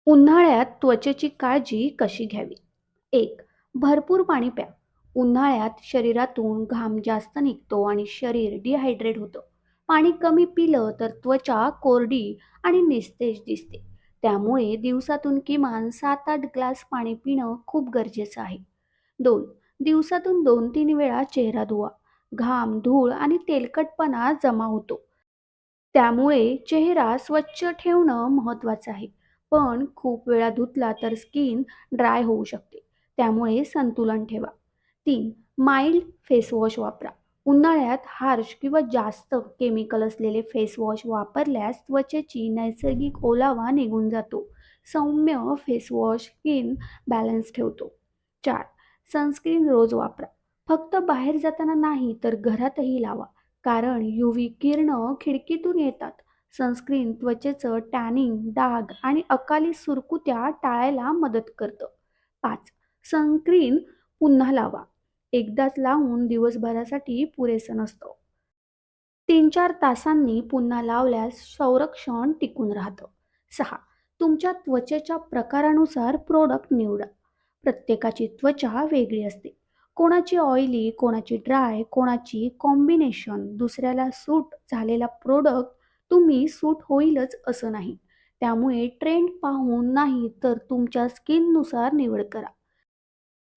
उन्हाळ्यात त्वचेची काळजी कशी घ्यावी? 1. भरपूर पाणी प्या. उन्हाळ्यात शरीरातून घाम जास्त निघतो आणि शरीर डिहायड्रेट होतं. पाणी कमी पिलं तर त्वचा कोरडी आणि निस्तेज दिसते. त्यामुळे दिवसातून किमान 7-8 ग्लास पाणी पिणं खूप गरजेचं आहे. 2. दिवसातून 2-3 वेळा चेहरा धुवा. घाम, धूळ आणि तेलकटपणा जमा होतो. त्यामुळे चेहरा स्वच्छ ठेवणं महत्त्वाचं आहे. पण खूप वेळा धुतला तर स्किन ड्राय होऊ शकते. त्यामुळे संतुलन ठेवा. 3. माइल्ड फेसवॉश वापरा. उन्हाळ्यात हार्श किंवा जास्त केमिकल असलेले फेसवॉश वापरल्यास त्वचेची नैसर्गिक ओलावा निघून जातो. सौम्य फेसवॉश स्किन बॅलन्स ठेवतो. 4. सनस्क्रीन रोज वापरा. फक्त बाहेर जाताना नाही तर घरातही लावा. कारण यूव्ही किरणं खिडकीतून येतात. सनस्क्रीन त्वचेचं टॅनिंग, डाग आणि अकाली सुरकुत्या टाळायला मदत करतं. 5. सनस्क्रीन पुन्हा लावा. एकदाच लावून दिवसभरासाठी पुरेसं नसतं. 3-4 तासांनी पुन्हा लावल्यास संरक्षण टिकून राहतं. 6. तुमच्या त्वचेच्या प्रकारानुसार प्रोडक्ट निवडा. प्रत्येकाची त्वचा वेगळी असते. कोणाची ऑइली, कोणाची ड्राय, कोणाची कॉम्बिनेशन. दुसऱ्याला सूट झालेला प्रोडक्ट तुम्ही सूट होईलच असं नाही. त्यामुळे ट्रेंड पाहून नाही तर तुमच्या स्किननुसार निवड करा.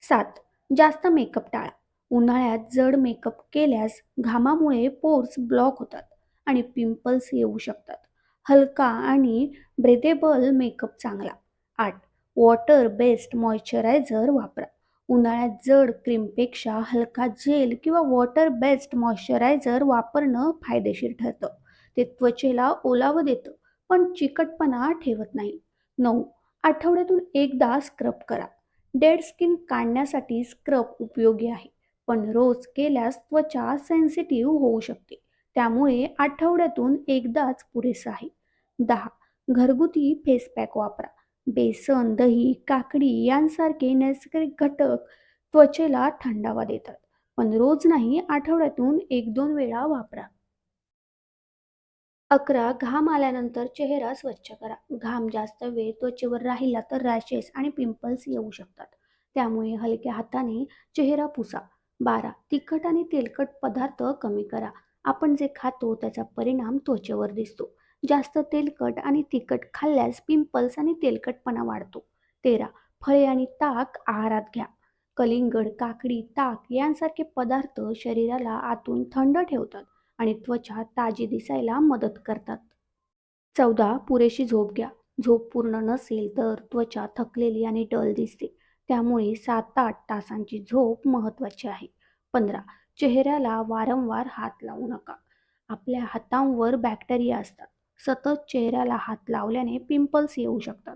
7. जास्त मेकअप टाळा. उन्हाळ्यात जड मेकअप केल्यास घामामुळे पोर्स ब्लॉक होतात आणि पिंपल्स येऊ शकतात. हलका आणि ब्रेथेबल मेकअप चांगला. 8. वॉटर बेस्ड मॉइश्चरायझर वापरा. उन्हाळ्यात जड क्रीमपेक्षा हलका जेल किंवा वॉटर बेस्ड मॉइश्चरायझर वापरणं फायदेशीर ठरतं. ते त्वचेला ओलावा देतं पण चिकटपणा ठेवत नाही. 9. आठवड्यातून एकदा स्क्रब करा. डेड स्किन काढण्यासाठी स्क्रब उपयोगी आहे, पण रोज केल्यास त्वचा सेन्सिटिव्ह होऊ शकते. त्यामुळे आठवड्यातून एकदाच पुरेसं आहे. 10. घरगुती फेस पॅक वापरा. बेसन, दही, काकडी यांसारखे नैसर्गिक घटक त्वचेला थंडावा देतात. पण रोज नाही, आठवड्यातून 1-2 वेळा वापरा. 11. घाम आल्यानंतर चेहरा स्वच्छ करा. घाम जास्त वेळ त्वचेवर राहिला तर रॅशेस आणि पिंपल्स येऊ शकतात. त्यामुळे हलक्या हाताने चेहरा पुसा. 12. तिखट आणि तेलकट पदार्थ कमी करा. आपण जे खातो त्याचा परिणाम त्वचेवर दिसतो. जास्त तेलकट आणि तिखट खाल्ल्यास पिंपल्स आणि तेलकटपणा वाढतो. 13. फळे आणि ताक आहारात घ्या. कलिंगड, काकडी, ताक यांसारखे पदार्थ शरीराला आतून थंड ठेवतात आणि त्वचा ताजी दिसायला मदत करतात. 14. पुरेशी झोप घ्या. झोप पूर्ण नसेल तर त्वचा थकलेली आणि डल दिसते. त्यामुळे 7-8 तासांची झोप महत्त्वाची आहे. 15. चेहऱ्याला वारंवार हात लावू नका. आपल्या हातांवर बॅक्टेरिया असतात. सतत चेहऱ्याला हात लावल्याने पिंपल्स येऊ शकतात.